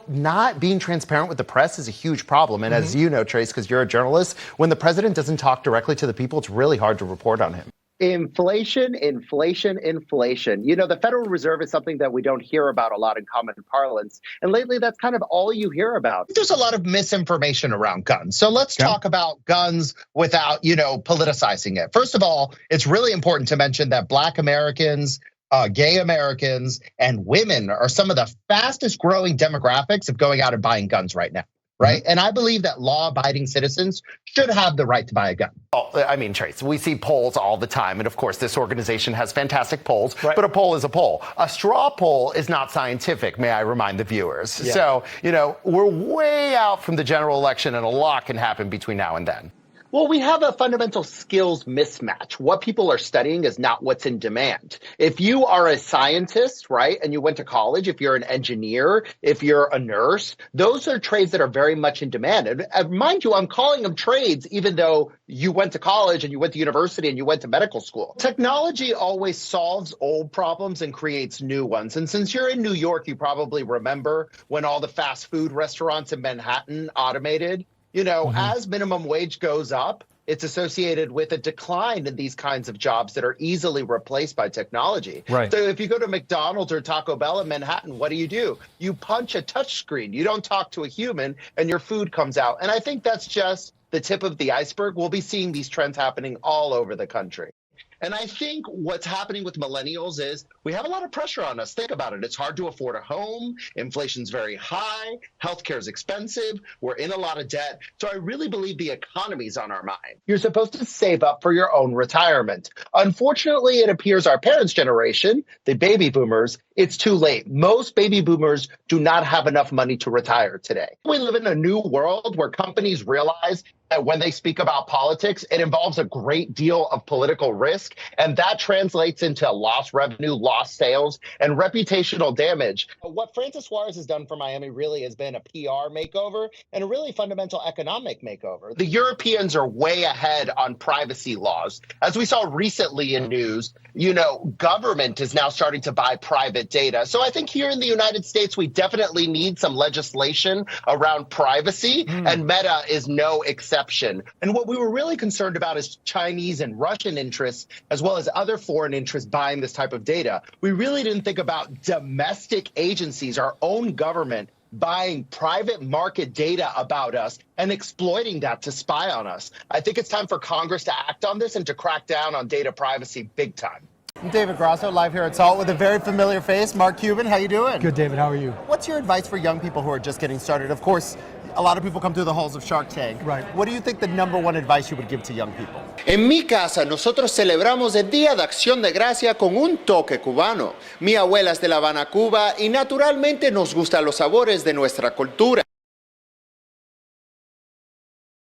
not being transparent with the press is a huge problem. And as you know, Trace, because you're a journalist, when the president doesn't talk directly to the people, it's really hard to report on him. Inflation, inflation, inflation. You know, the Federal Reserve is something that we don't hear about a lot in common parlance. And lately, that's kind of all you hear about. There's a lot of misinformation around guns. So let's talk about guns without, politicizing it. First of all, it's really important to mention that Black Americans, gay Americans, and women are some of the fastest growing demographics of going out and buying guns right now. Right. And I believe that law-abiding citizens should have the right to buy a gun. Oh, I mean, Trace, we see polls all the time. And of course, this organization has fantastic polls, but a poll is a poll. A straw poll is not scientific, may I remind the viewers. Yeah. So, we're way out from the general election and a lot can happen between now and then. Well, we have a fundamental skills mismatch. What people are studying is not what's in demand. If you are a scientist, right, and you went to college, if you're an engineer, if you're a nurse, those are trades that are very much in demand. And mind you, I'm calling them trades, even though you went to college and you went to university and you went to medical school. Technology always solves old problems and creates new ones. And since you're in New York, you probably remember when all the fast food restaurants in Manhattan automated. As minimum wage goes up, it's associated with a decline in these kinds of jobs that are easily replaced by technology. Right. So if you go to McDonald's or Taco Bell in Manhattan, what do? You punch a touch screen. You don't talk to a human and your food comes out. And I think that's just the tip of the iceberg. We'll be seeing these trends happening all over the country. And I think what's happening with millennials is we have a lot of pressure on us. Think about it. It's hard to afford a home. Inflation's very high. Healthcare is expensive. We're in a lot of debt. So I really believe the economy's on our mind. You're supposed to save up for your own retirement. Unfortunately, it appears our parents' generation, the baby boomers, it's too late. Most baby boomers do not have enough money to retire today. We live in a new world where companies realize that when they speak about politics, it involves a great deal of political risk, and that translates into lost revenue, lost sales, and reputational damage. What Francis Suarez has done for Miami really has been a PR makeover and a really fundamental economic makeover. The Europeans are way ahead on privacy laws. As we saw recently in news, government is now starting to buy private data. So I think here in the United States, we definitely need some legislation around privacy, and Meta is no exception. And what we were really concerned about is Chinese and Russian interests, as well as other foreign interests buying this type of data. We really didn't think about domestic agencies, our own government, buying private market data about us and exploiting that to spy on us. I think it's time for Congress to act on this and to crack down on data privacy big time. I'm David Grasso, live here at SALT with a very familiar face, Mark Cuban. How you doing? Good, David. How are you? What's your advice for young people who are just getting started? Of course, a lot of people come through the halls of Shark Tank. Right. What do you think the number one advice you would give to young people? En mi casa nosotros celebramos el Día de Acción de Gracia con un toque cubano. Mi abuela es de La Habana, Cuba, y naturalmente nos gustan los sabores de nuestra cultura.